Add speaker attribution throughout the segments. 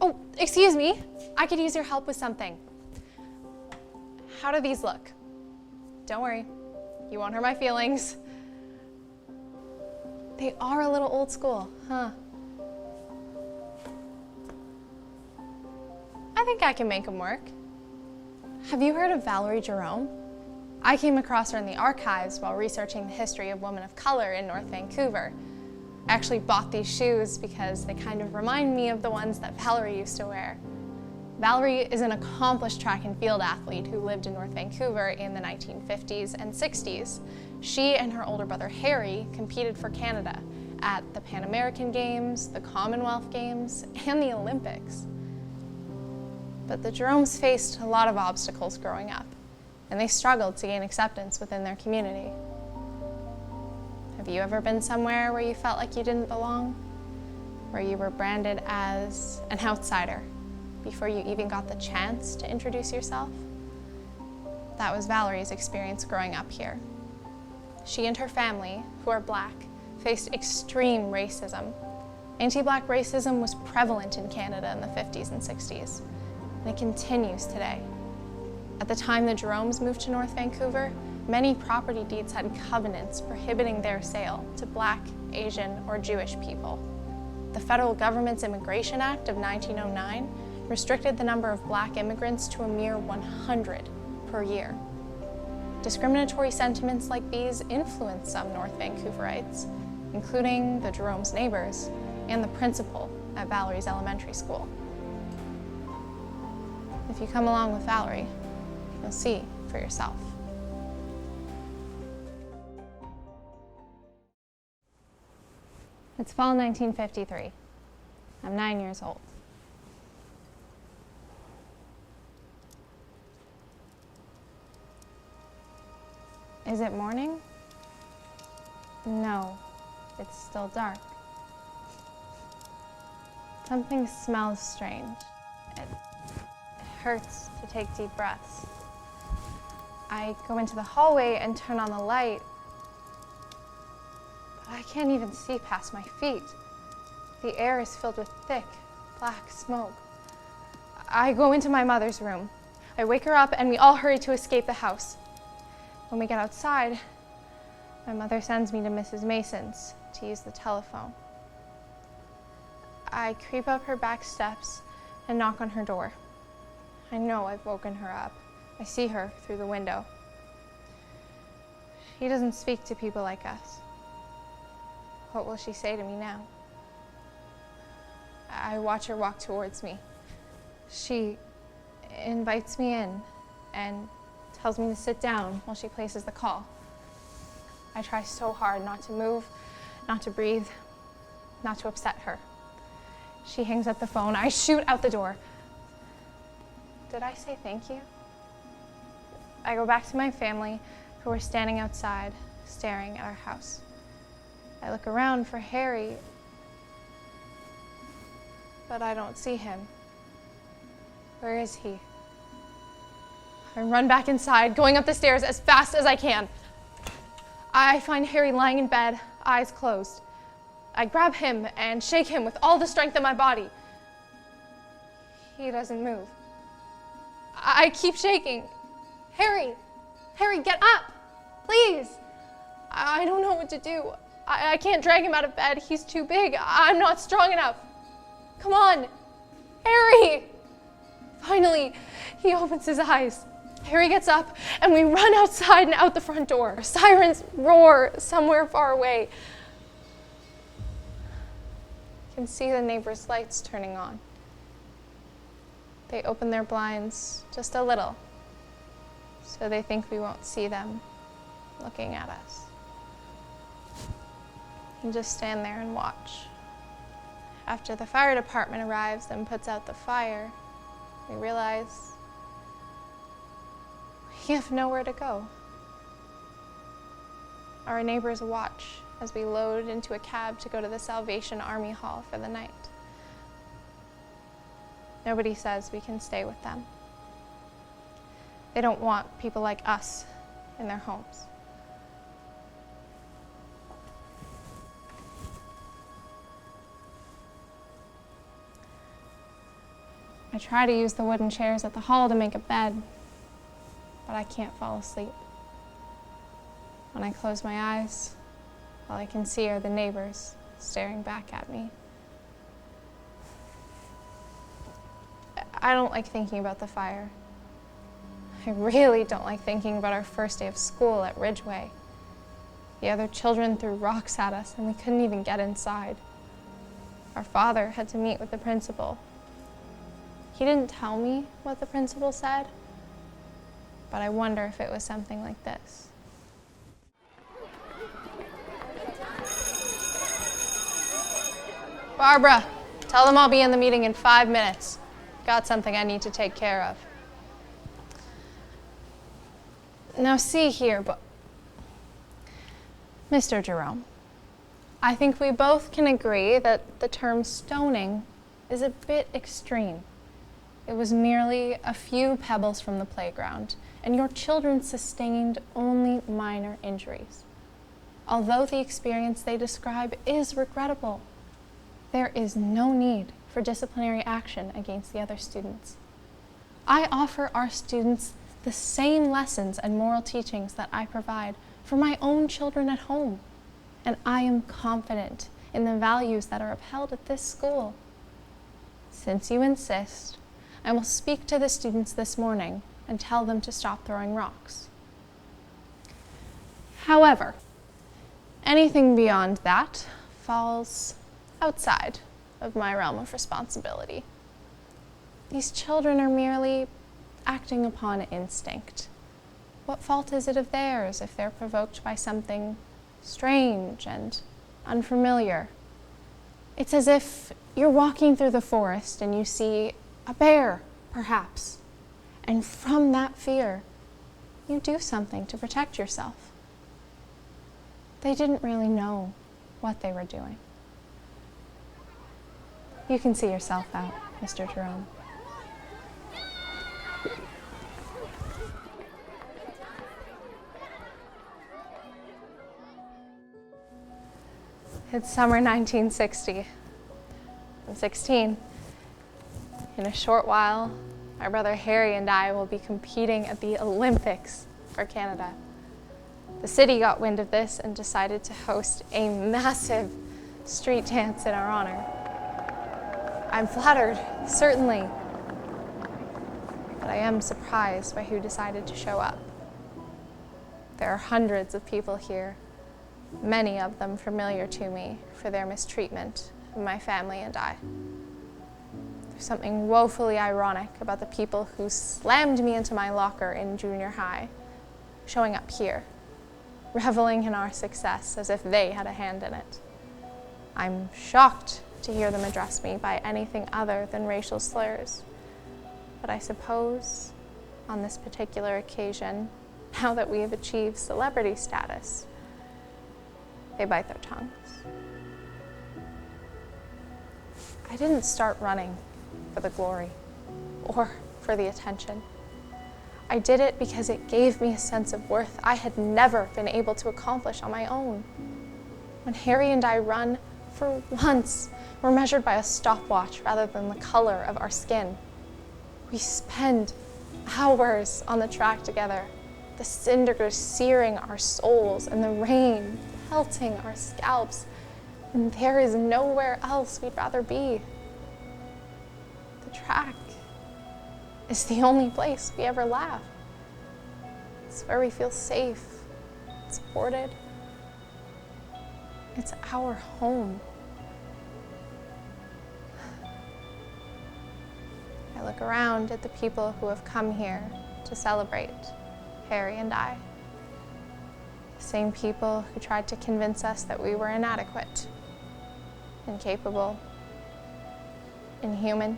Speaker 1: Oh, excuse me. I could use your help with something. How do these look? Don't worry, you won't hurt my feelings. They are a little old school, huh? I think I can make them work. Have you heard of Valerie Jerome? I came across her in the archives while researching the history of women of color in North Vancouver. I actually bought these shoes because they kind of remind me of the ones that Valerie used to wear. Valerie is an accomplished track and field athlete who lived in North Vancouver in the 1950s and 60s. She and her older brother Harry competed for Canada at the Pan American Games, the Commonwealth Games, and the Olympics. But the Jeromes faced a lot of obstacles growing up, and they struggled to gain acceptance within their community. Have you ever been somewhere where you felt like you didn't belong? Where you were branded as an outsider before you even got the chance to introduce yourself? That was Valerie's experience growing up here. She and her family, who are Black, faced extreme racism. Anti-Black racism was prevalent in Canada in the 50s and 60s, and it continues today. At the time the Jeromes moved to North Vancouver, many property deeds had covenants prohibiting their sale to Black, Asian, or Jewish people. The federal government's Immigration Act of 1909 restricted the number of Black immigrants to a mere 100 per year. Discriminatory sentiments like these influenced some North Vancouverites, including the Jerome's neighbors and the principal at Valerie's elementary school. If you come along with Valerie, you'll see for yourself. It's fall 1953. I'm 9 years old. Is it morning? No, it's still dark. Something smells strange. It hurts to take deep breaths. I go into the hallway and turn on the light, but I can't even see past my feet. The air is filled with thick, black smoke. I go into my mother's room. I wake her up and we all hurry to escape the house. When we get outside, my mother sends me to Mrs. Mason's to use the telephone. I creep up her back steps and knock on her door. I know I've woken her up. I see her through the window. She doesn't speak to people like us. What will she say to me now? I watch her walk towards me. She invites me in and tells me to sit down while she places the call. I try so hard not to move, not to breathe, not to upset her. She hangs up the phone. I shoot out the door. Did I say thank you? I go back to my family, who are standing outside, staring at our house. I look around for Harry, but I don't see him. Where is he? I run back inside, going up the stairs as fast as I can. I find Harry lying in bed, eyes closed. I grab him and shake him with all the strength of my body. He doesn't move. I keep shaking. Harry, get up, please. I don't know what to do. I can't drag him out of bed. He's too big. I'm not strong enough. Come on, Harry. Finally, he opens his eyes. Harry gets up and we run outside and out the front door. Sirens roar somewhere far away. I can see the neighbors' lights turning on. They open their blinds just a little, so they think we won't see them looking at us. And just stand there and watch. After the fire department arrives and puts out the fire, we realize we have nowhere to go. Our neighbors watch as we load into a cab to go to the Salvation Army Hall for the night. Nobody says we can stay with them. They don't want people like us in their homes. try to use the wooden chairs at the hall to make a bed, but I can't fall asleep. When I close my eyes, all I can see are the neighbors staring back at me. I don't like thinking about the fire. I really don't like thinking about our first day of school at Ridgeway. The other children threw rocks at us and we couldn't even get inside. Our father had to meet with the principal. He didn't tell me what the principal said, but I wonder if it was something like this. Barbara, tell them I'll be in the meeting in 5 minutes. Got something I need to take care of. Now see here, but Mr. Jerome, I think we both can agree that the term stoning is a bit extreme. It was merely a few pebbles from the playground, and your children sustained only minor injuries. Although the experience they describe is regrettable, there is no need for disciplinary action against the other students. I offer our students the same lessons and moral teachings that I provide for my own children at home, and I am confident in the values that are upheld at this school. Since you insist, I will speak to the students this morning and tell them to stop throwing rocks. However, anything beyond that falls outside of my realm of responsibility. These children are merely acting upon instinct. What fault is it of theirs if they're provoked by something strange and unfamiliar? It's as if you're walking through the forest and you see a bear, perhaps, and from that fear, you do something to protect yourself. They didn't really know what they were doing. You can see yourself out, Mr. Jerome. It's summer 1960. I'm 16. In a short while, my brother Harry and I will be competing at the Olympics for Canada. The city got wind of this and decided to host a massive street dance in our honor. I'm flattered, certainly, but I am surprised by who decided to show up. There are hundreds of people here, many of them familiar to me for their mistreatment of my family and I. There's something woefully ironic about the people who slammed me into my locker in junior high, showing up here, reveling in our success as if they had a hand in it. I'm shocked to hear them address me by anything other than racial slurs. But I suppose on this particular occasion, now that we have achieved celebrity status, they bite their tongues. I didn't start running for the glory or for the attention. I did it because it gave me a sense of worth I had never been able to accomplish on my own. When Harry and I run, for once, we're measured by a stopwatch rather than the color of our skin. We spend hours on the track together, the cinders searing our souls and the rain pelting our scalps, and there is nowhere else we'd rather be. The track is the only place we ever laugh. It's where we feel safe, supported. It's our home. I look around at the people who have come here to celebrate Harry and I. The same people who tried to convince us that we were inadequate, incapable, inhuman.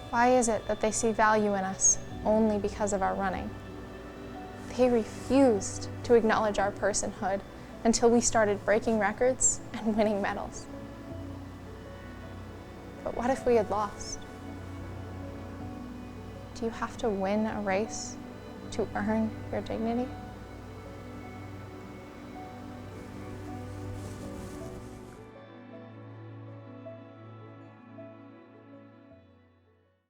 Speaker 1: Why is it that they see value in us only because of our running? They refused to acknowledge our personhood until we started breaking records and winning medals. But what if we had lost? Do you have to win a race to earn your dignity?